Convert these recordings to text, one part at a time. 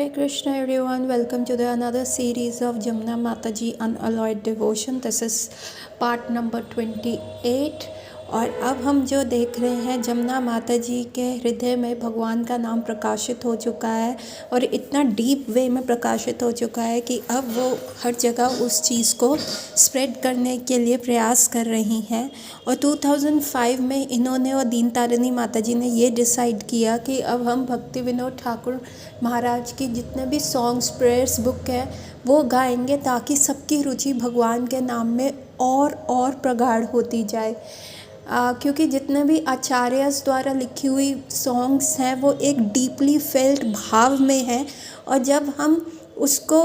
Hare Krishna everyone, welcome to the another series of Jamuna Mataji Unalloyed Devotion. This is part number 28 और अब हम जो देख रहे हैं जमुना माता जी के हृदय में भगवान का नाम प्रकाशित हो चुका है और इतना डीप वे में प्रकाशित हो चुका है कि अब वो हर जगह उस चीज़ को स्प्रेड करने के लिए प्रयास कर रही हैं। और 2005 में इन्होंने और दीन तारिणी माता जी ने ये डिसाइड किया कि अब हम भक्ति विनोद ठाकुर महाराज की जितने भी सॉन्ग्स प्रेयर्स बुक है वो गाएंगे ताकि सबकी रुचि भगवान के नाम में और प्रगाढ़ होती जाए। क्योंकि जितने भी आचार्यस द्वारा लिखी हुई सॉन्ग्स हैं वो एक डीपली फेल्ट भाव में है और जब हम उसको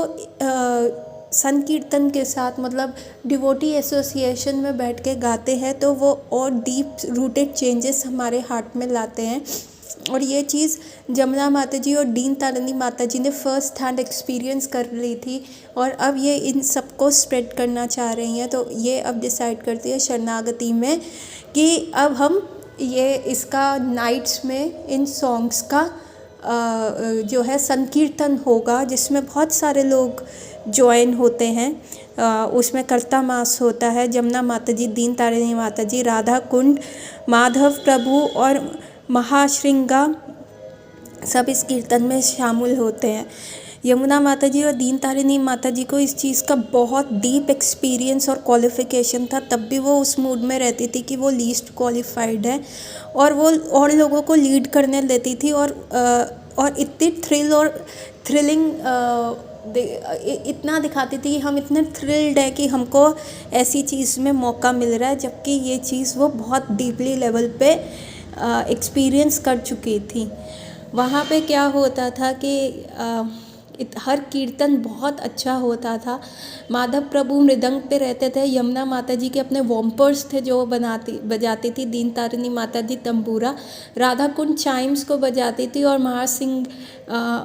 संकीर्तन के साथ मतलब डिवोटी एसोसिएशन में बैठ के गाते हैं तो वो और डीप रूटेड चेंजेस हमारे हार्ट में लाते हैं। और ये चीज़ जमुना माता जी और दीन तारिणी माता जी ने फर्स्ट हैंड एक्सपीरियंस कर ली थी और अब ये इन सबको स्प्रेड करना चाह रही हैं। तो ये अब डिसाइड करती है शरणागति में कि अब हम ये इसका नाइट्स में इन सॉन्ग्स का जो है संकीर्तन होगा जिसमें बहुत सारे लोग ज्वाइन होते हैं। उसमें कर्ता मास होता है, जमुना माता जी, दीन तारिणी माता जी, राधा कुंड, माधव प्रभु और महाश्रृंगा सब इस कीर्तन में शामिल होते हैं। यमुना माता जी और दीन तारिणी माता जी को इस चीज़ का बहुत डीप एक्सपीरियंस और क्वालिफ़िकेशन था, तब भी वो उस मूड में रहती थी कि वो लीस्ट क्वालिफाइड है और वो और लोगों को लीड करने देती थी और इतनी थ्रिलिंग इतना दिखाती थी कि हम इतने थ्रिल्ड है कि हमको ऐसी चीज़ में मौका मिल रहा है, जबकि ये चीज़ वो बहुत डीपली लेवल पे एक्सपीरियंस कर चुकी थी। वहाँ पे क्या होता था कि हर कीर्तन बहुत अच्छा होता था। माधव प्रभु मृदंग पे रहते थे, यमुना माता जी के अपने वॉम्पर्स थे जो बजाती थी, दीन तारिणी माता जी तंबूरा, राधा कुंड चाइम्स को बजाती थी और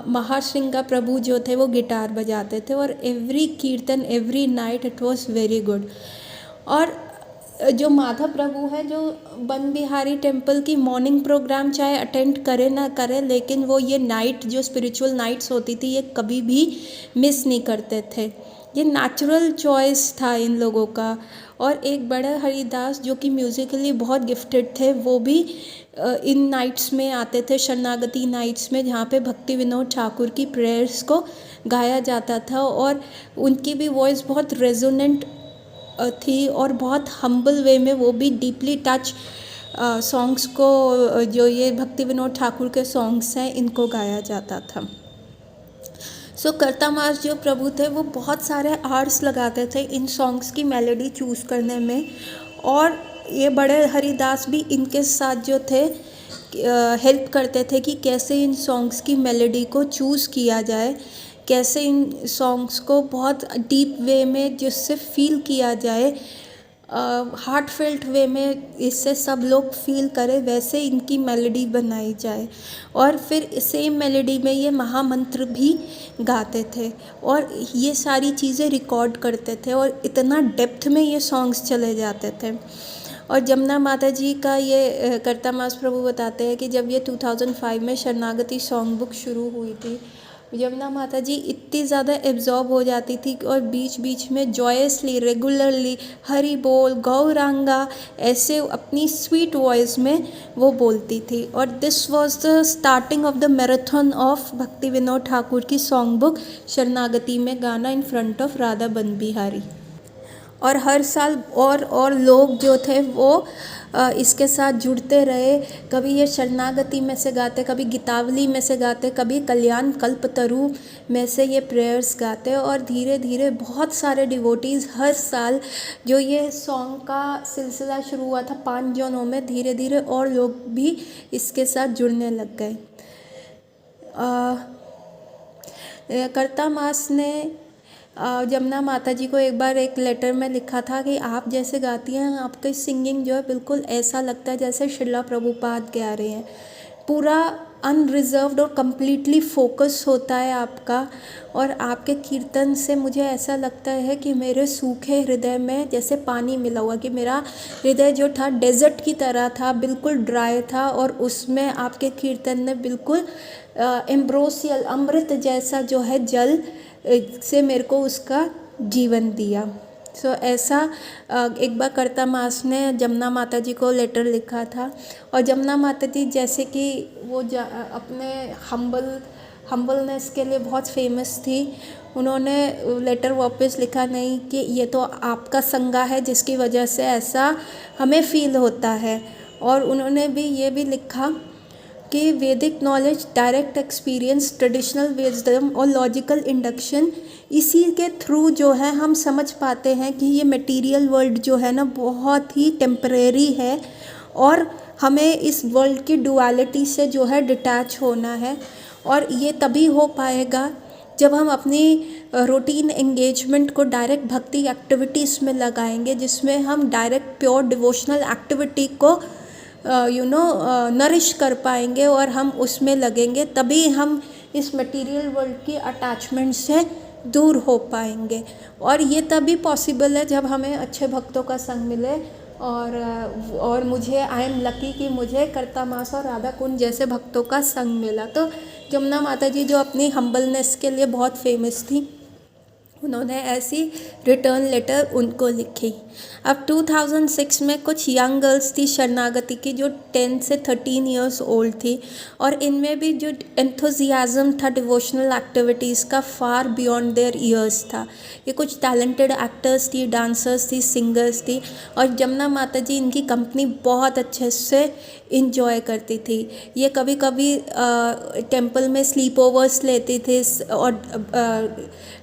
महाश्रृंगा प्रभु जो थे वो गिटार बजाते थे। और एवरी कीर्तन every night it was very good. और जो माधव प्रभु है जो बन बिहारी टेम्पल की मॉर्निंग प्रोग्राम चाहे अटेंड करे ना करे, लेकिन वो ये नाइट जो स्पिरिचुअल नाइट्स होती थी ये कभी भी मिस नहीं करते थे। ये नेचुरल चॉइस था इन लोगों का। और एक बड़े हरिदास जो कि म्यूज़िकली बहुत गिफ्टेड थे वो भी इन नाइट्स में आते थे, शरणागति नाइट्स में, जहाँ पे भक्ति विनोद ठाकुर की प्रेयर्स को गाया जाता था और उनकी भी वॉइस बहुत रेजोनेंट थी और बहुत हम्बल वे में वो भी डीपली टच सॉन्ग्स को, जो ये भक्ति विनोद ठाकुर के सॉन्ग्स हैं, इनको गाया जाता था। सो कर्ता मास जो प्रभु थे वो बहुत सारे आवर्स लगाते थे इन सॉन्ग्स की मेलोडी चूज़ करने में और ये बड़े हरिदास भी इनके साथ जो थे हेल्प करते थे कि कैसे इन सॉन्ग्स की मेलोडी को चूज़ किया जाए, कैसे इन सॉन्ग्स को बहुत डीप वे में जिससे फील किया जाए, हार्टफेल्ट वे में इससे सब लोग फील करें, वैसे इनकी मेलोडी बनाई जाए। और फिर सेम मेलोडी में ये महामंत्र भी गाते थे और ये सारी चीज़ें रिकॉर्ड करते थे और इतना डेप्थ में ये सॉन्ग्स चले जाते थे। और जमुना माता जी का ये कर्ता मास प्रभु बताते हैं कि जब ये 2005 में शरणागति सॉन्ग बुक शुरू हुई थी, यमुना माता जी इतनी ज़्यादा एब्जॉर्ब हो जाती थी और बीच बीच में जॉयसली रेगुलरली हरि बोल गौरांगा ऐसे अपनी स्वीट वॉइस में वो बोलती थी। और this was the starting of the marathon of भक्ति विनोद ठाकुर की सॉन्ग बुक शरणागति में गाना इन फ्रंट ऑफ राधा बन बिहारी। और हर साल और लोग जो थे वो इसके साथ जुड़ते रहे। कभी ये शरणागति में से गाते, कभी गीतावली में से गाते, कभी कल्याण कल्पतरु में से ये प्रेयर्स गाते और धीरे धीरे बहुत सारे डिवोटीज़ हर साल, जो ये सॉन्ग का सिलसिला शुरू हुआ था 5 जनों में, धीरे धीरे और लोग भी इसके साथ जुड़ने लग गए। कर्ता मास ने जमुना माता जी को एक बार एक लेटर में लिखा था कि आप जैसे गाती हैं, आपकी सिंगिंग जो है बिल्कुल ऐसा लगता है जैसे श्रीला प्रभुपाद गा रहे हैं। पूरा अनरिजर्व्ड और कम्प्लीटली फोकस होता है आपका और आपके कीर्तन से मुझे ऐसा लगता है कि मेरे सूखे हृदय में जैसे पानी मिला हुआ, कि मेरा हृदय जो था डेजर्ट की तरह था, बिल्कुल ड्राई था और उसमें आपके कीर्तन ने बिल्कुल एम्ब्रोसियल अमृत जैसा जो है जल से मेरे को उसका जीवन दिया। सो ऐसा एक बार कर्ता मास ने जमुना माता जी को लेटर लिखा था, और जमुना माता जी जैसे कि वो अपने हम्बलनेस के लिए बहुत फेमस थी। उन्होंने लेटर वापस लिखा नहीं कि ये तो आपका संगा है जिसकी वजह से ऐसा हमें फील होता है, और उन्होंने भी ये भी लिखा कि वैदिक knowledge, direct experience, traditional wisdom और लॉजिकल इंडक्शन, इसी के थ्रू जो है हम समझ पाते हैं कि ये मटेरियल वर्ल्ड जो है ना बहुत ही टेम्परेरी है, और हमें इस वर्ल्ड की डुअलिटी से जो है डिटैच होना है। और ये तभी हो पाएगा जब हम अपनी रूटीन एंगेजमेंट को डायरेक्ट भक्ति एक्टिविटीज़ में लगाएंगे, जिसमें हम डायरेक्ट प्योर डिवोशनल एक्टिविटी को नरिश कर पाएंगे और हम उसमें लगेंगे, तभी हम इस मटेरियल वर्ल्ड की अटैचमेंट से दूर हो पाएंगे। और ये तभी पॉसिबल है जब हमें अच्छे भक्तों का संग मिले, और मुझे आई एम लकी कि मुझे कर्ता मास और राधा कुंड जैसे भक्तों का संग मिला। तो जमुना माता जी जो अपनी हम्बलनेस के लिए बहुत फेमस थी, उन्होंने ऐसी रिटर्न लेटर उनको लिखी। अब 2006 में कुछ यंग गर्ल्स थी शरणागति की, जो 10 से 13 इयर्स ओल्ड थी, और इनमें भी जो एंथुजियाज्म था डिवोशनल एक्टिविटीज़ का फार बियॉन्ड देयर ईयर्स था। ये कुछ टैलेंटेड एक्टर्स थी, डांसर्स थी, सिंगर्स थी, और जमुना माता जी इनकी कंपनी बहुत अच्छे से इंजॉय करती थी। ये कभी कभी टेंपल में स्लीप ओवर्स लेती थी और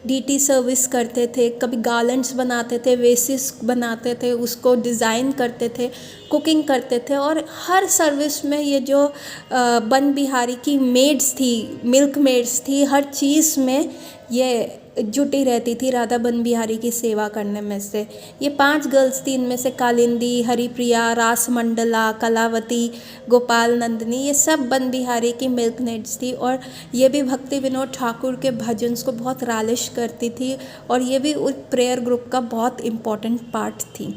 डीटी सर्विस करते थे, कभी गार्लैंड्स बनाते थे, वेसिस बनाते थे, उसको डिज़ाइन करते थे, कुकिंग करते थे, और हर सर्विस में ये जो बन बिहारी की मेड्स थी, मिल्क मेड्स थी, हर चीज़ में ये जुटी रहती थी राधा बन बिहारी की सेवा करने में से। ये 5 गर्ल्स थी, इनमें से कालिंदी, हरिप्रिया, रास मंडला, कलावती, गोपाल नंदिनी, ये सब बन बिहारी की मिल्क मेड्स थी, और ये भी भक्ति विनोद ठाकुर के भजन्स को बहुत रालिश करती थी, और ये भी उस प्रेयर ग्रुप का बहुत इम्पोर्टेंट पार्ट थी।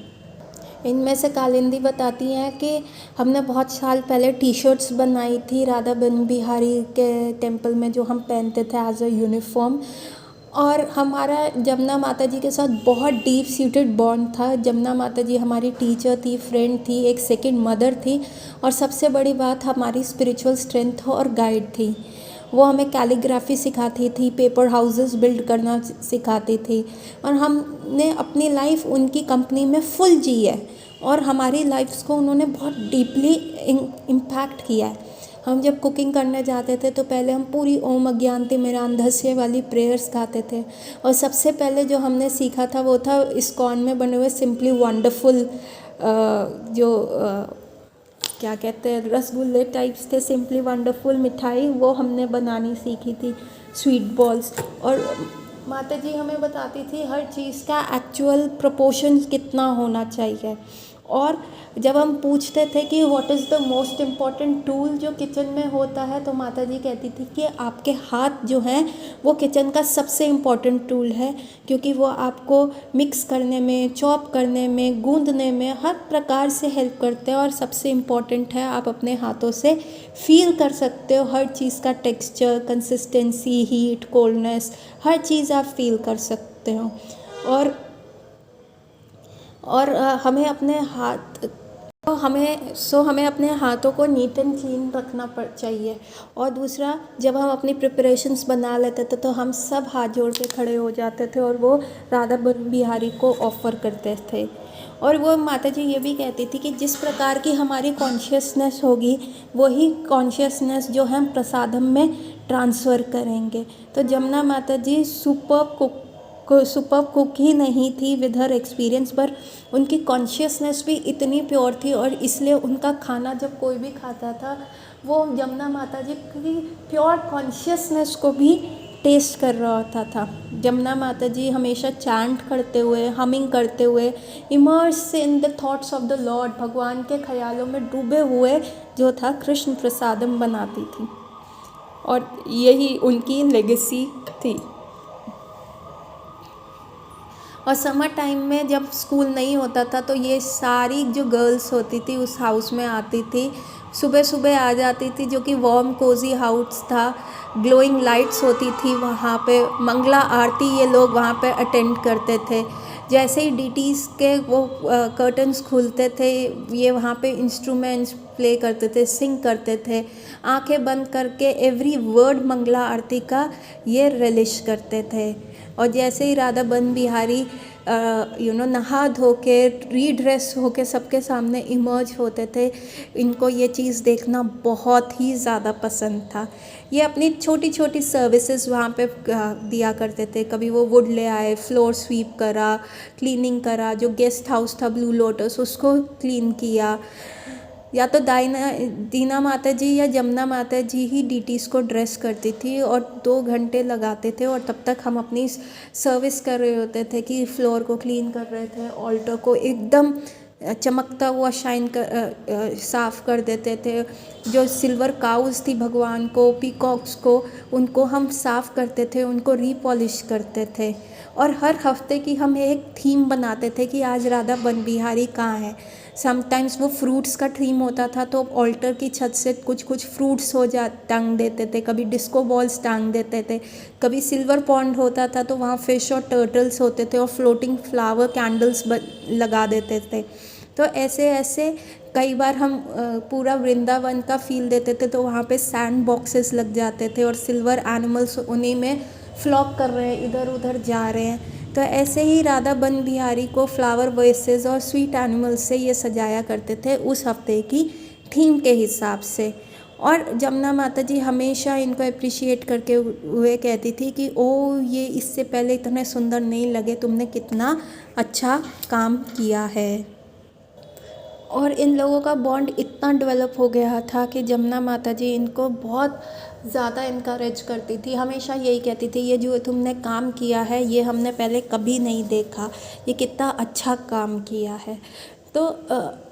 इनमें से कालिंदी बताती हैं कि हमने बहुत साल पहले टी शर्ट्स बनाई थी राधा बन बिहारी के टेंपल में, जो हम पहनते थे एज अ यूनिफॉर्म, और हमारा जमुना माता जी के साथ बहुत डीप सीटेड बॉन्ड था। जमुना माता जी हमारी टीचर थी, फ्रेंड थी, एक सेकंड मदर थी, और सबसे बड़ी बात हमारी स्पिरिचुअल स्ट्रेंथ और गाइड थी। वो हमें कैलीग्राफी सिखाती थी, पेपर हाउसेस बिल्ड करना सिखाती थी, और हमने अपनी लाइफ उनकी कंपनी में फुल जी है, और हमारी लाइफ्स को उन्होंने बहुत डीपली इम्पैक्ट किया है। हम जब कुकिंग करने जाते थे तो पहले हम पूरी ओम अज्ञानति मेरांधस्य वाली प्रेयर्स गाते थे, और सबसे पहले जो हमने सीखा था वो था इस्कॉन में बने हुए सिंपली वंडरफुल क्या कहते हैं, रसगुल्ले टाइप्स थे, सिंपली वंडरफुल मिठाई, वो हमने बनानी सीखी थी, स्वीट बॉल्स। और माता जी हमें बताती थी हर चीज़ का एक्चुअल प्रोपोर्शन कितना होना चाहिए। और जब हम पूछते थे कि what is the most important tool जो किचन में होता है, तो माता जी कहती थी कि आपके हाथ जो हैं वो किचन का सबसे इम्पॉर्टेंट टूल है, क्योंकि वो आपको मिक्स करने में, चॉप करने में, गूंदने में हर प्रकार से हेल्प करते हैं। और सबसे इम्पॉर्टेंट है आप अपने हाथों से फील कर सकते हो हर चीज़ का टेक्सचर, कंसिस्टेंसी, हीट, कोल्डनेस, हर चीज़ आप फील कर सकते हो। और हमें अपने अपने हाथों को नीट एंड क्लीन रखना चाहिए। और दूसरा, जब हम अपनी प्रिपरेशंस बना लेते थे तो हम सब हाथ जोड़ के खड़े हो जाते थे और वो राधा बन बिहारी को ऑफ़र करते थे। और वो माता जी ये भी कहती थी कि जिस प्रकार की हमारी कॉन्शियसनेस होगी वही कॉन्शियसनेस जो हम प्रसादम में ट्रांसफ़र करेंगे। तो जमुना माता जी सुपर कुक ही नहीं थी विद हर एक्सपीरियंस, पर उनकी कॉन्शियसनेस भी इतनी प्योर थी, और इसलिए उनका खाना जब कोई भी खाता था वो जमुना माता जी की प्योर कॉन्शियसनेस को भी टेस्ट कर रहा होता था। जमुना माता जी हमेशा चैंट करते हुए, हमिंग करते हुए, immerse in the thoughts of the Lord, भगवान के ख्यालों में डूबे हुए जो था कृष्ण प्रसादम बनाती थी, और यही उनकी लेगेसी थी। और समर टाइम में जब स्कूल नहीं होता था तो ये सारी जो गर्ल्स होती थी उस हाउस में आती थी, सुबह सुबह आ जाती थी, जो कि वार्म कोजी हाउस था, ग्लोइंग लाइट्स होती थी वहाँ पे, मंगला आरती ये लोग वहाँ पे अटेंड करते थे। जैसे ही डीटीज़ के वो कर्टन्स खुलते थे, ये वहाँ पे इंस्ट्रूमेंट्स प्ले करते थे, सिंग करते थे, आंखें बंद करके एवरी वर्ड मंगला आरती का ये रिलिश करते थे। और जैसे ही राधा बन बिहारी नहा धो के रीड्रेस होके सबके सामने इमर्ज होते थे, इनको ये चीज़ देखना बहुत ही ज़्यादा पसंद था। ये अपनी छोटी छोटी सर्विसेज वहाँ पे दिया करते थे। कभी वो वुड ले आए, फ्लोर स्वीप करा, क्लीनिंग करा, जो गेस्ट हाउस था ब्लू लोटस उसको क्लीन किया, या तो दीना माता जी या जमुना माता जी ही डीटीज़ को ड्रेस करती थी और 2 घंटे लगाते थे, और तब तक हम अपनी सर्विस कर रहे होते थे कि फ्लोर को क्लीन कर रहे थे, ऑल्टर को एकदम चमकता हुआ साफ़ कर देते थे। जो सिल्वर काउज थी भगवान को, पीकॉक्स को, उनको हम साफ़ करते थे, उनको रीपॉलिश करते थे। और हर हफ्ते की हम एक थीम बनाते थे कि आज राधा बन बिहारी कहाँ है। समटाइम्स वो फ्रूट्स का थीम होता था, तो ऑल्टर की छत से कुछ कुछ फ्रूट्स टांग देते थे, कभी डिस्को बॉल्स टांग देते थे, कभी सिल्वर पॉन्ड होता था तो वहाँ फिश और टर्टल्स होते थे और फ्लोटिंग फ्लावर कैंडल्स लगा देते थे। तो ऐसे ऐसे कई बार हम पूरा वृंदावन का फील देते थे, तो वहाँ पे सैंड बॉक्सेस लग जाते थे और सिल्वर एनिमल्स उन्हीं में फ्लॉप कर रहे हैं, इधर उधर जा रहे हैं। तो ऐसे ही राधा बन बिहारी को फ्लावर वेसेस और स्वीट एनिमल्स से ये सजाया करते थे उस हफ्ते की थीम के हिसाब से। और जमुना माता जी हमेशा इनको अप्रिशिएट करके हुए कहती थी कि ओ ये इससे पहले इतने सुंदर नहीं लगे, तुमने कितना अच्छा काम किया है। और इन लोगों का बॉन्ड इतना डेवलप हो गया था कि जमुना माता जी इनको बहुत ज़्यादा इनकरेज करती थी, हमेशा यही कहती थी ये जो तुमने काम किया है ये हमने पहले कभी नहीं देखा, ये कितना अच्छा काम किया है। तो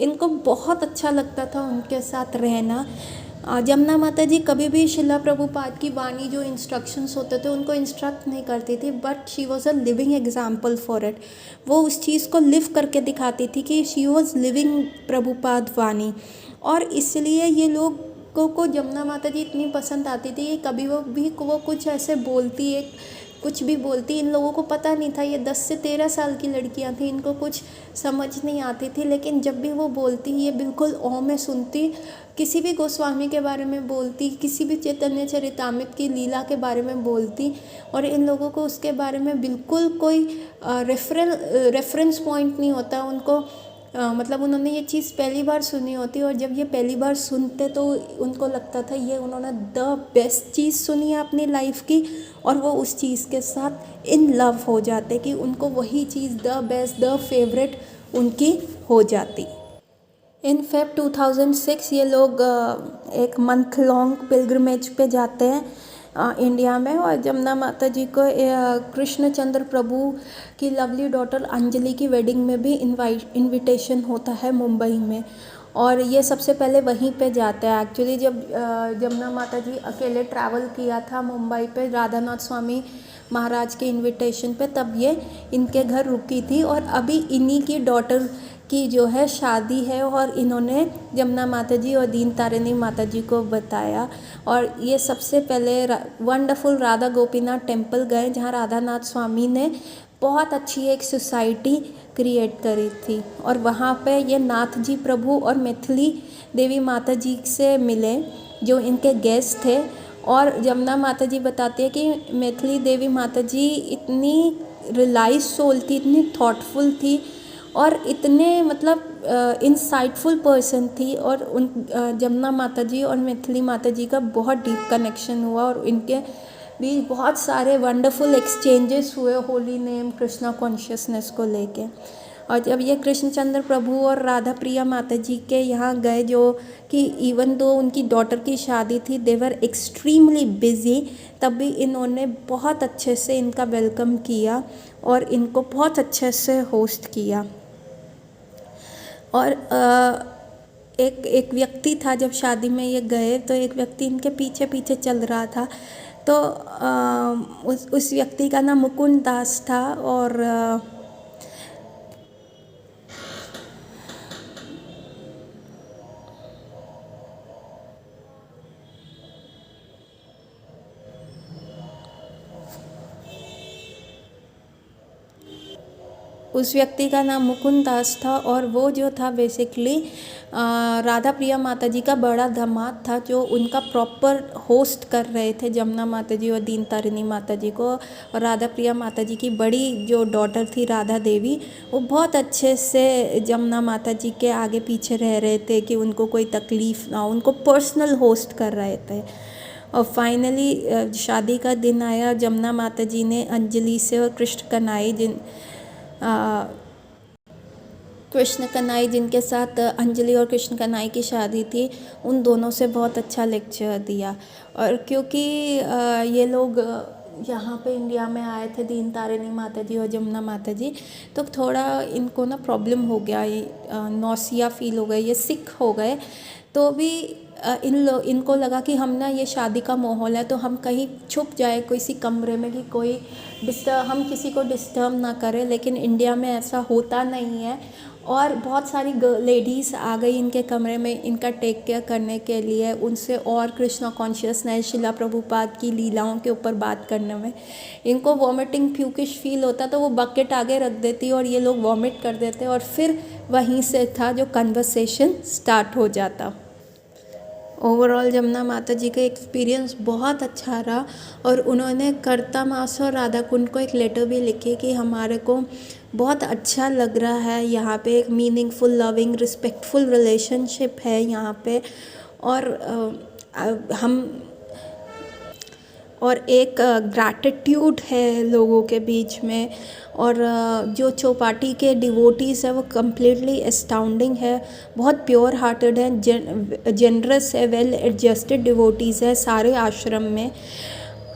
इनको बहुत अच्छा लगता था उनके साथ रहना। जमुना माता जी कभी भी शिला प्रभुपाद की वाणी जो इंस्ट्रक्शंस होते थे उनको इंस्ट्रक्ट नहीं करती थी, but she was a living example for it. वो उस चीज़ को लिव करके दिखाती थी कि शी वॉज लिविंग प्रभुपाद वाणी। और इसलिए ये लोगों को जमुना माता जी इतनी पसंद आती थी कि कभी वो कुछ ऐसे बोलती, एक कुछ भी बोलती, इन लोगों को पता नहीं था, ये 10 से 13 साल की लड़कियां थी, इनको कुछ समझ नहीं आती थी, लेकिन जब भी वो बोलती ये बिल्कुल औ में सुनती। किसी भी गोस्वामी के बारे में बोलती, किसी भी चैतन्य चरितामृत की लीला के बारे में बोलती, और इन लोगों को उसके बारे में बिल्कुल कोई रेफरेंस पॉइंट नहीं होता उनको। मतलब उन्होंने ये चीज़ पहली बार सुनी होती, और जब ये पहली बार सुनते तो उनको लगता था ये उन्होंने द बेस्ट चीज़ सुनी है अपनी लाइफ की, और वो उस चीज़ के साथ इन लव हो जाते कि उनको वही चीज़ द बेस्ट, द फेवरेट उनकी हो जाती। इन फेब 2006 ये लोग एक मंथ लॉन्ग पिलग्रिमेज पे जाते हैं इंडिया में, और जमुना माता जी को कृष्णचंद्र प्रभु की लवली डॉटर अंजलि की वेडिंग में भी इनविटेशन होता है मुंबई में, और ये सबसे पहले वहीं पे जाते हैं। एक्चुअली जब जमुना माता जी अकेले ट्रैवल किया था मुंबई पे राधानाथ स्वामी महाराज के इनविटेशन पे, तब ये इनके घर रुकी थी, और अभी इन्हीं की डॉटर की जो है शादी है, और इन्होंने जमुना माता जी और दीन तारिणी माता जी को बताया। और ये सबसे पहले वंडरफुल राधा गोपीनाथ टेम्पल गए, जहाँ राधानाथ स्वामी ने बहुत अच्छी एक सोसाइटी क्रिएट करी थी, और वहाँ पे ये नाथ जी प्रभु और मैथिली देवी माता जी से मिले जो इनके गेस्ट थे। और जमुना माता जी बताती है कि मैथिली देवी माता जी इतनी रियलाइज सोल थी, इतनी थॉटफुल थी, और इतने मतलब इंसाइटफुल पर्सन थी, और उन जमुना माता जी और मैथिली माता जी का बहुत डीप कनेक्शन हुआ, और इनके भी बहुत सारे वंडरफुल एक्सचेंजेस हुए होली नेम कृष्णा कॉन्शियसनेस को लेके। और जब ये कृष्णचंद्र प्रभु और राधा प्रिया माता जी के यहाँ गए, जो कि इवन दो उनकी डॉटर की शादी थी, दे वर एक्सट्रीमली बिजी, तब भी इन्होंने बहुत अच्छे से इनका वेलकम किया और इनको बहुत अच्छे से होस्ट किया। और एक व्यक्ति था, जब शादी में ये गए तो एक व्यक्ति इनके पीछे पीछे चल रहा था, तो उस व्यक्ति का नाम मुकुंद दास था, और उस व्यक्ति का नाम मुकुंद दास था और वो जो था बेसिकली राधा प्रिया माता जी का बड़ा दामाद था, जो उनका प्रॉपर होस्ट कर रहे थे जमुना माता जी और दीन तारिणी माता जी को। और राधा प्रिया माता जी की बड़ी जो डॉटर थी राधा देवी, वो बहुत अच्छे से जमुना माता जी के आगे पीछे रह रहे थे कि उनको कोई तकलीफ़ ना हो, उनको पर्सनल होस्ट कर रहे थे। और फाइनली शादी का दिन आया, जमुना माता जी ने अंजलि से और कृष्ण कन्हई जिनके साथ अंजलि और कृष्ण कन्हई की शादी थी, उन दोनों से बहुत अच्छा लेक्चर दिया। और क्योंकि ये लोग यहाँ पे इंडिया में आए थे, दीन तारिणी माता जी और जमुना माता जी, तो थोड़ा इनको ना प्रॉब्लम हो गया, नौसिया फील हो गए, ये सिक हो गए। तो भी इनको लगा कि हम ना ये शादी का माहौल है तो हम कहीं छुप जाए किसी कमरे में कि कोई हम किसी को डिस्टर्ब ना करें। लेकिन इंडिया में ऐसा होता नहीं है और बहुत सारी लेडीज़ आ गई इनके कमरे में इनका टेक केयर करने के लिए, उनसे और कृष्णा कॉन्शियसनेस, शिला प्रभुपाद की लीलाओं के ऊपर बात करने में। इनको वॉमिटिंग प्यूकिश फील होता तो वो बकेट आगे रख देती और ये लोग वॉमिट कर देते और फिर वहीं से था जो कन्वर्सेशन स्टार्ट हो जाता। ओवरऑल जमुना माता जी का एक्सपीरियंस बहुत अच्छा रहा और उन्होंने कर्ता मास और राधा कुंड को एक लेटर भी लिखी कि हमारे को बहुत अच्छा लग रहा है यहाँ पे, एक मीनिंगफुल, लविंग, रिस्पेक्टफुल रिलेशनशिप है यहाँ पे। और एक ग्रैटिट्यूड है लोगों के बीच में। और जो चौपाटी के डिवोटीज़ है वो कम्प्लीटली एस्टाउंडिंग है, बहुत प्योर हार्टेड है, जेनरस है, वेल एडजस्टेड डिवोटीज़ है सारे आश्रम में।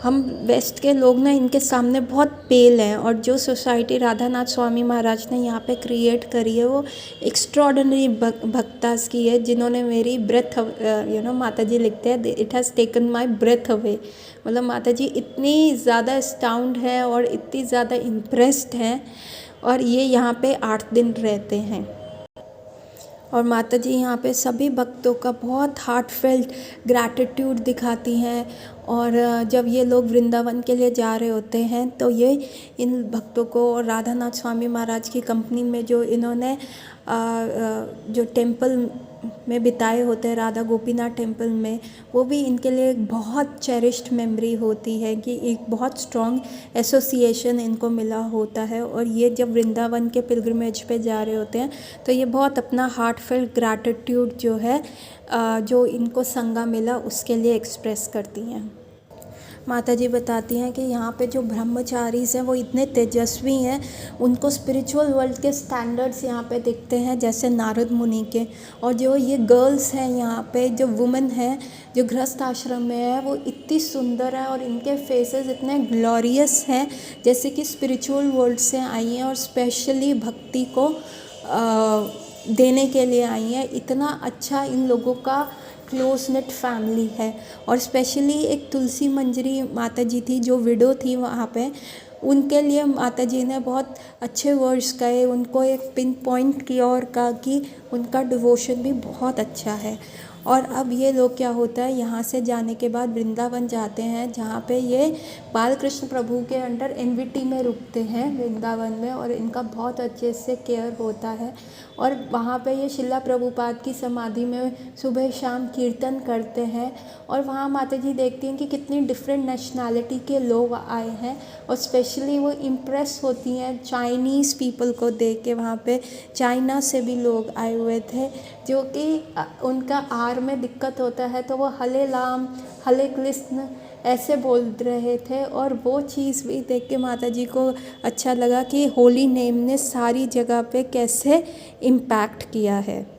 हम वेस्ट के लोग ना इनके सामने बहुत पेल हैं। और जो सोसाइटी राधानाथ स्वामी महाराज ने यहाँ पे क्रिएट करी है वो एक्स्ट्रॉर्डनरी भक्तास की है, जिन्होंने मेरी ब्रेथ माता जी लिखते हैं, it has taken my breath away. मतलब माता जी इतनी ज़्यादा अस्टाउंड है और इतनी ज़्यादा इम्प्रेस्ड हैं। और ये यहाँ पे 8 दिन रहते हैं और माता जी यहाँ पे सभी भक्तों का बहुत हार्टफेल्ट ग्रैटिट्यूड दिखाती हैं। और जब ये लोग वृंदावन के लिए जा रहे होते हैं तो ये इन भक्तों को, और राधानाथ स्वामी महाराज की कंपनी में जो इन्होंने जो टेम्पल में बिताए होते हैं, राधा गोपीनाथ टेम्पल में, वो भी इनके लिए एक बहुत चेरिश्ड मेमोरी होती है कि एक बहुत स्ट्रॉन्ग एसोसिएशन इनको मिला होता है। और ये जब वृंदावन के पिलग्रिमेज पे जा रहे होते हैं तो ये बहुत अपना हार्टफेल्ट ग्रैटिट्यूड जो है जो इनको संगा मिला उसके लिए एक्सप्रेस करती हैं। माता जी बताती हैं कि यहाँ पे जो ब्रह्मचारीज हैं वो इतने तेजस्वी हैं, उनको स्पिरिचुअल वर्ल्ड के स्टैंडर्ड्स यहाँ पे दिखते हैं जैसे नारद मुनि के। और जो ये गर्ल्स हैं यहाँ पे, जो वुमेन हैं जो गृहस्थ आश्रम में है, वो इतनी सुंदर है और इनके फेसेस इतने ग्लोरियस हैं जैसे कि स्पिरिचुअल वर्ल्ड से आई हैं और स्पेशली भक्ति को देने के लिए आई हैं। इतना अच्छा इन लोगों का क्लोज नेट फैमिली है। और स्पेशली एक तुलसी मंजरी माता जी थी जो विडो थी वहाँ पे, उनके लिए माता जी ने बहुत अच्छे वर्ड्स कहे, उनको एक पिन पॉइंट किया और कहा कि उनका डिवोशन भी बहुत अच्छा है। और अब ये लोग क्या होता है, यहाँ से जाने के बाद वृंदावन जाते हैं जहाँ पे ये बाल कृष्ण प्रभु के अंडर एनवीटी में रुकते हैं वृंदावन में, और इनका बहुत अच्छे से केयर होता है। और वहाँ पे ये शिला प्रभुपाद की समाधि में सुबह शाम कीर्तन करते हैं। और वहाँ माता जी देखती हैं कि कितनी डिफरेंट नेशनैलिटी के लोग आए हैं और स्पेशली वो इम्प्रेस होती हैं चाइनीज़ पीपल को देख के। वहाँ पे चाइना से भी लोग आए हुए थे जो कि उनका आर में दिक्कत होता है तो वो हले राम हले कृष्ण ऐसे बोल रहे थे। और वो चीज़ भी देख के माता जी को अच्छा लगा कि होली नेम ने सारी जगह पे कैसे इम्पैक्ट किया है।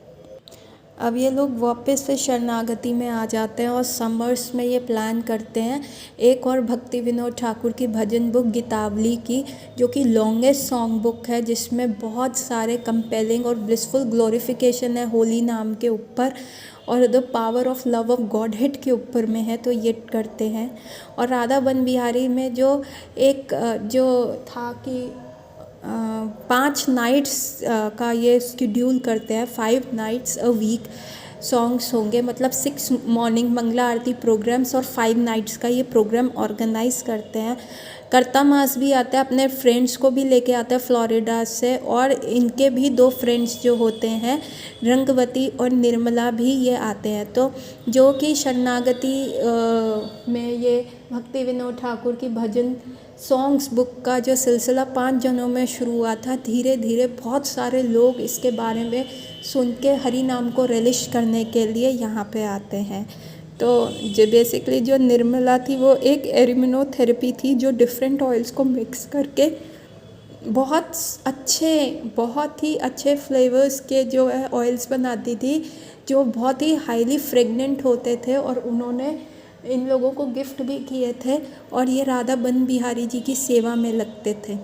अब ये लोग वापस से शरणागति में आ जाते हैं और समर्स में ये प्लान करते हैं एक और भक्ति विनोद ठाकुर की भजन बुक गीतावली की, जो कि लॉन्गेस्ट सॉन्ग बुक है जिसमें बहुत सारे कंपेलिंग और ब्लिसफुल ग्लोरिफिकेशन है होली नाम के ऊपर और the power of love of God head के ऊपर में है, तो ये करते हैं। और राधा वन बिहारी में जो एक जो था कि 5 नाइट्स का ये शेड्यूल करते हैं, 5 नाइट्स अ वीक सॉन्ग्स होंगे, मतलब 6 मॉर्निंग मंगला आरती प्रोग्राम्स और 5 नाइट्स का ये प्रोग्राम ऑर्गेनाइज करते हैं। कर्ता मास भी आता है, अपने फ्रेंड्स को भी लेके आता है फ्लोरिडा से, और इनके भी 2 फ्रेंड्स जो होते हैं रंगवती और निर्मला भी ये आते हैं। तो जो कि शरणागति में ये भक्ति विनोद ठाकुर की भजन सॉन्ग्स बुक का जो सिलसिला 5 जनों में शुरू हुआ था, धीरे धीरे बहुत सारे लोग इसके बारे में सुन के हरि नाम को रिलिश करने के लिए यहाँ पे आते हैं। तो जो बेसिकली जो निर्मला थी वो एक एरिमिनोथेरेपी थी जो डिफरेंट ऑयल्स को मिक्स करके बहुत ही अच्छे फ्लेवर्स के जो है ऑयल्स बनाती थी, जो बहुत ही हाईली फ्रेगनेंट होते थे, और उन्होंने इन लोगों को गिफ्ट भी किए थे, और ये राधा बन बिहारी जी की सेवा में लगते थे।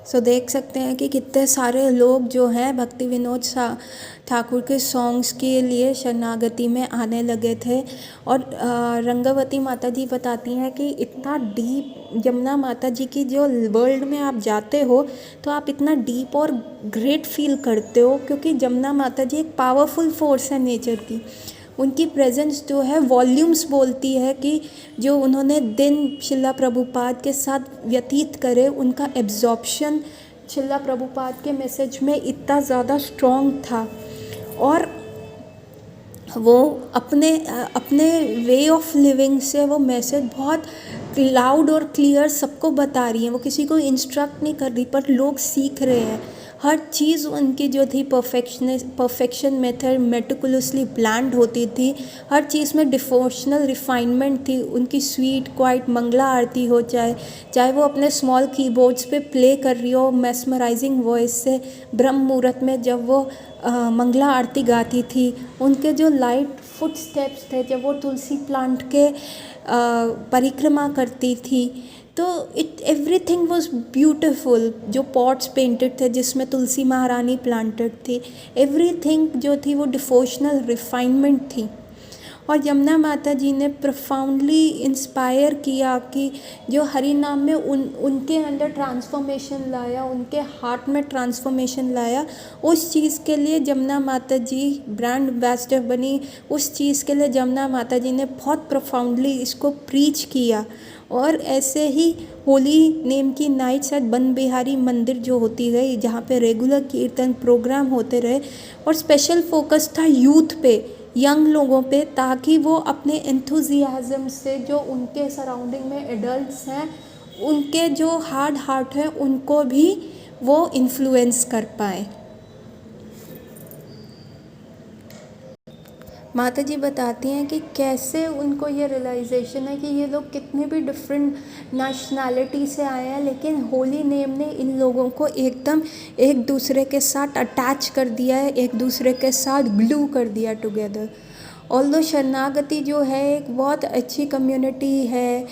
सो देख सकते हैं कि कितने सारे लोग जो हैं भक्ति विनोद ठाकुर के सॉन्ग्स के लिए शरणागति में आने लगे थे। और रंगवती माता जी बताती हैं कि इतना डीप यमुना माता जी की जो वर्ल्ड में आप जाते हो तो आप इतना डीप और ग्रेट फील करते हो, क्योंकि यमुना माता जी एक पावरफुल फोर्स है नेचर की। उनकी प्रेजेंस जो है वॉल्यूम्स बोलती है कि जो उन्होंने दिन शिला प्रभुपाद के साथ व्यतीत करे, उनका एब्जॉर्प्शन शिला प्रभुपाद के मैसेज में इतना ज़्यादा स्ट्रॉन्ग था, और वो अपने वे ऑफ लिविंग से वो मैसेज बहुत लाउड और क्लियर सबको बता रही हैं। वो किसी को इंस्ट्रक्ट नहीं कर रही, पर लोग सीख रहे हैं। हर चीज़ उनकी जो थी परफेक्शन मेथड मेटिकुलसली प्लान्ड होती थी। हर चीज़ में डिवोशनल रिफाइनमेंट थी। उनकी स्वीट क्वाइट मंगला आरती हो, चाहे वो अपने स्मॉल कीबोर्ड्स पे प्ले कर रही हो मेस्मराइजिंग वॉइस से, ब्रह्म मुहूर्त में जब वो मंगला आरती गाती थी, उनके जो लाइट फुट स्टेप्स थे जब वो तुलसी प्लांट के परिक्रमा करती थी, तो एवरीथिंग वाज ब्यूटीफुल। जो पॉट्स पेंटेड थे जिसमें तुलसी महारानी प्लांटेड थी, एवरीथिंग जो थी वो डिवोशनल रिफाइनमेंट थी। और यमुना माता जी ने प्रोफाउंडली इंस्पायर किया कि जो हरि नाम में उनके अंदर ट्रांसफॉर्मेशन लाया, उनके हार्ट में ट्रांसफॉर्मेशन लाया। उस चीज़ के लिए यमुना माता जी ब्रांड एम्बेसडर बनी। उस चीज़ के लिए यमुना माता जी ने बहुत प्रोफाउंडली इसको प्रीच किया। और ऐसे ही होली नेम की नाइट्स एट बन बिहारी मंदिर जो होती गई, जहाँ पे रेगुलर कीर्तन प्रोग्राम होते रहे, और स्पेशल फोकस था यूथ पे, यंग लोगों पे, ताकि वो अपने एंथुजियाज़म से जो उनके सराउंडिंग में एडल्ट्स हैं, उनके जो हार्ड हार्ट हैं, उनको भी वो इन्फ्लुएंस कर पाए। माता जी बताती हैं कि कैसे उनको ये रियलाइजेशन है कि ये लोग कितने भी डिफरेंट नेशनैलिटी से आए हैं, लेकिन होली नेम ने इन लोगों को एकदम एक दूसरे के साथ अटैच कर दिया है, एक दूसरे के साथ ग्लू कर दिया टुगेदर। ऑल्दो शरणागति जो है एक बहुत अच्छी कम्युनिटी है,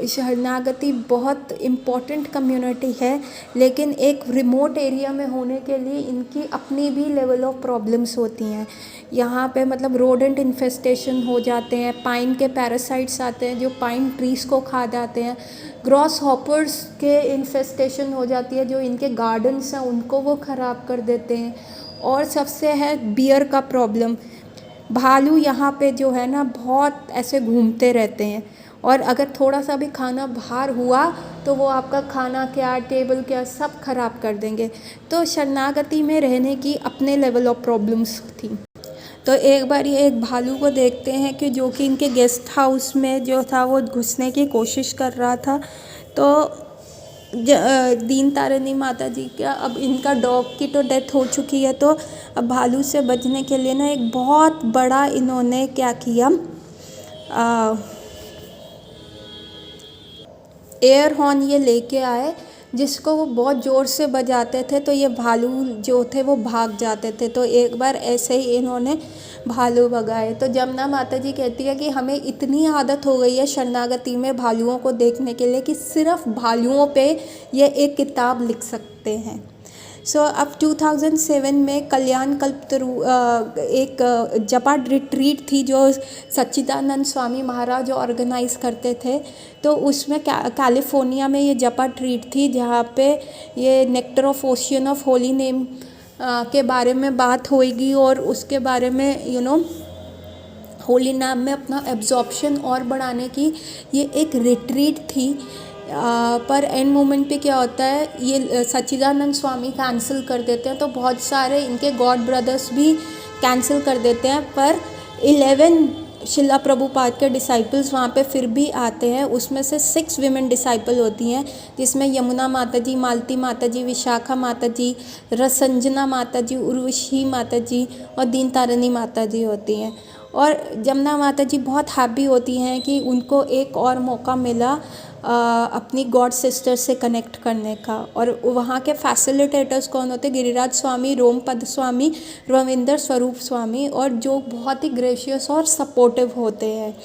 शरणागति बहुत इम्पॉर्टेंट कम्युनिटी है, लेकिन एक रिमोट एरिया में होने के लिए इनकी अपनी भी लेवल ऑफ प्रॉब्लम्स होती हैं। यहाँ पे मतलब रोडेंट इन्फेस्टेशन हो जाते हैं, पाइन के पैरासाइट्स आते हैं जो पाइन ट्रीज़ को खा जाते हैं, ग्रॉस हॉपर्स के इन्फेस्टेशन हो जाती है जो इनके गार्डन्स हैं उनको वो ख़राब कर देते हैं, और सबसे है बियर का प्रॉब्लम। भालू यहाँ पे जो है ना बहुत ऐसे घूमते रहते हैं, और अगर थोड़ा सा भी खाना बाहर हुआ तो वो आपका खाना क्या, टेबल क्या, सब ख़राब कर देंगे। तो शरणागति में रहने की अपने लेवल ऑफ प्रॉब्लम्स थी। तो एक बार ये एक भालू को देखते हैं कि जो कि इनके गेस्ट हाउस में जो था वो घुसने की कोशिश कर रहा था। तो दीन तारिणी माता जी का, अब इनका डॉग की तो डेथ हो चुकी है, तो अब भालू से बचने के लिए ना एक बहुत बड़ा इन्होंने क्या किया, एयर हॉर्न ये लेके आए, जिसको वो बहुत ज़ोर से बजाते थे तो ये भालू जो थे वो भाग जाते थे। तो एक बार ऐसे ही इन्होंने भालू भगाए। तो यमुना माता जी कहती है कि हमें इतनी आदत हो गई है शरणागति में भालुओं को देखने के लिए कि सिर्फ भालुओं पे ये एक किताब लिख सकते हैं। अब 2007 में कल्याण कल्पतरु एक जपा रिट्रीट थी जो सच्चिदानंद स्वामी महाराज ऑर्गेनाइज़ करते थे। तो उसमें कैलिफोर्निया में ये जपा ट्रीट थी, जहाँ पे ये nectar of ocean of holy name के बारे में बात होएगी, और उसके बारे में होली नाम में अपना एब्जॉर्प्शन और बढ़ाने की ये एक रिट्रीट थी। पर एंड मोमेंट पे क्या होता है, ये सच्चिदानंद स्वामी कैंसिल कर देते हैं, तो बहुत सारे इनके गॉड ब्रदर्स भी कैंसिल कर देते हैं। पर 11 शिला प्रभुपाद के डिसाइपल्स वहाँ पे फिर भी आते हैं। उसमें से 6 विमेन डिसाइपल होती हैं, जिसमें यमुना माता जी, मालती माता जी, विशाखा माता जी, रसंजना माता जी, उर्वशी माता जी और दीन तारिणी माता जी होती हैं। और जमुना माता जी बहुत हैप्पी होती हैं कि उनको एक और मौका मिला अपनी गॉड सिस्टर से कनेक्ट करने का। और वहाँ के फैसिलिटेटर्स कौन होते, गिरिराज स्वामी, रोमपद स्वामी, रविंदर स्वरूप स्वामी, और जो बहुत ही ग्रेशियस और सपोर्टिव होते हैं।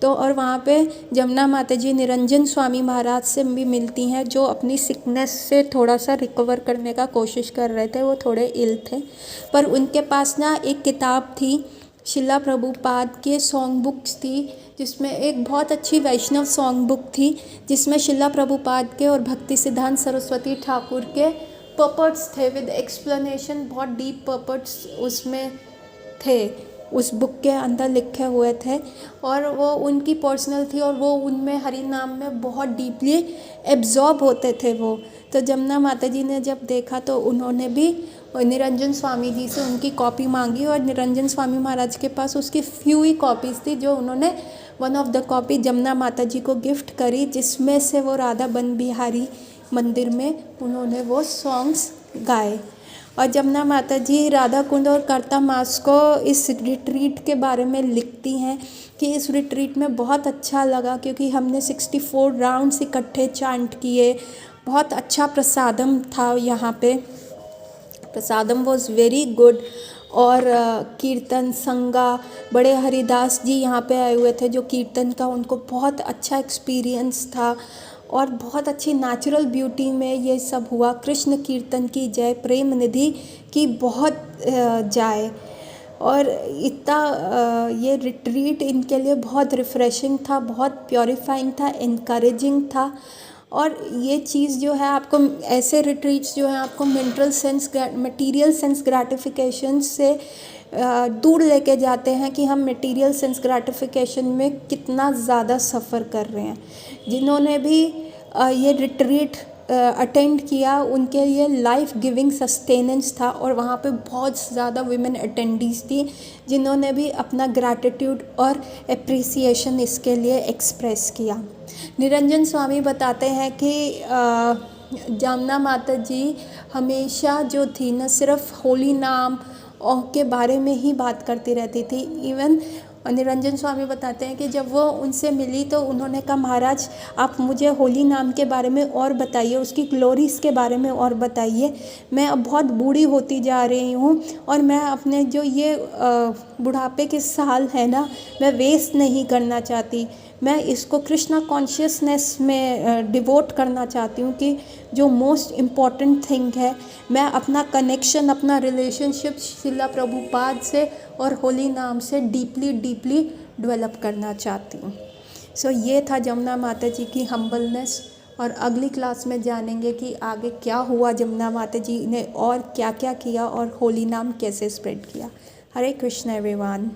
तो और वहाँ पे जमुना माता जी निरंजन स्वामी महाराज से भी मिलती हैं, जो अपनी सिकनेस से थोड़ा सा रिकवर करने का कोशिश कर रहे थे, वो थोड़े इल थे। पर उनके पास ना एक किताब थी, शिला प्रभुपाद के सॉन्ग बुक्स थी, जिसमें एक बहुत अच्छी वैष्णव सॉन्ग बुक थी, जिसमें शिला प्रभुपाद के और भक्ति सिद्धांत सरस्वती ठाकुर के पर्पट्स थे विद एक्सप्लेनेशन। बहुत डीप पर्पट्स उसमें थे, उस बुक के अंदर लिखे हुए थे, और वो उनकी पर्सनल थी, और वो उनमें हरि नाम में बहुत डीपली एब्जॉर्ब होते थे वो। तो जमुना माता जी ने जब देखा तो उन्होंने भी निरंजन स्वामी जी से उनकी कॉपी मांगी, और निरंजन स्वामी महाराज के पास उसकी फ्यू ही कॉपीज़ थी, जो उन्होंने one of the copy Jamuna माता जी को गिफ्ट करी, जिसमें से वो राधा बन बिहारी मंदिर में उन्होंने वो सॉन्ग्स गाए। और जमुना माता जी राधा कुंड और कर्ता मास को इस रिट्रीट के बारे में लिखती हैं कि इस रिट्रीट में बहुत अच्छा लगा, क्योंकि हमने 64 राउंड्स इकट्ठे चांट किए, बहुत अच्छा प्रसादम था यहाँ पे, प्रसादम वॉज वेरी गुड। और कीर्तन संगा, बड़े हरिदास जी यहाँ पे आए हुए थे जो कीर्तन का, उनको बहुत अच्छा एक्सपीरियंस था, और बहुत अच्छी नेचुरल ब्यूटी में ये सब हुआ। कृष्ण कीर्तन की जय, प्रेम निधि की बहुत जाए। और इतना ये रिट्रीट इनके लिए बहुत रिफ़्रेशिंग था, बहुत प्योरीफाइंग था, इनकरेजिंग था। और ये चीज़ जो है आपको, ऐसे रिट्रीट्स जो हैं आपको मटीरियल सेंस ग्रेटिफिकेशन से दूर लेके जाते हैं कि हम मटीरियल सेंस ग्रेटिफिकेशन में कितना ज़्यादा सफ़र कर रहे हैं। जिन्होंने भी ये रिट्रीट अटेंड किया, उनके लिए लाइफ गिविंग सस्टेनेंस था, और वहाँ पे बहुत ज़्यादा वुमेन अटेंडीज़ थी जिन्होंने भी अपना ग्रैटिट्यूड और एप्रिसिएशन इसके लिए एक्सप्रेस किया। निरंजन स्वामी बताते हैं कि जमुना माता जी हमेशा जो थी न सिर्फ होली नाम के बारे में ही बात करती रहती थी। इवन निरंजन स्वामी बताते हैं कि जब वो उनसे मिली तो उन्होंने कहा, महाराज आप मुझे होली नाम के बारे में और बताइए, उसकी ग्लोरीज़ के बारे में और बताइए। मैं अब बहुत बूढ़ी होती जा रही हूँ, और मैं अपने जो ये बुढ़ापे के साल है ना, मैं वेस्ट नहीं करना चाहती। मैं इसको कृष्णा कॉन्शियसनेस में डिवोट करना चाहती हूँ कि जो मोस्ट इम्पॉर्टेंट थिंग है, मैं अपना कनेक्शन, अपना रिलेशनशिप शिला प्रभुपाद से और होली नाम से डीपली डेवलप करना चाहती हूँ। सो ये था जमुना माता जी की हम्बलनेस। और अगली क्लास में जानेंगे कि आगे क्या हुआ, जमुना माता जी ने और क्या क्या किया, और होली नाम कैसे स्प्रेड किया। हरे कृष्ण एवरीवन।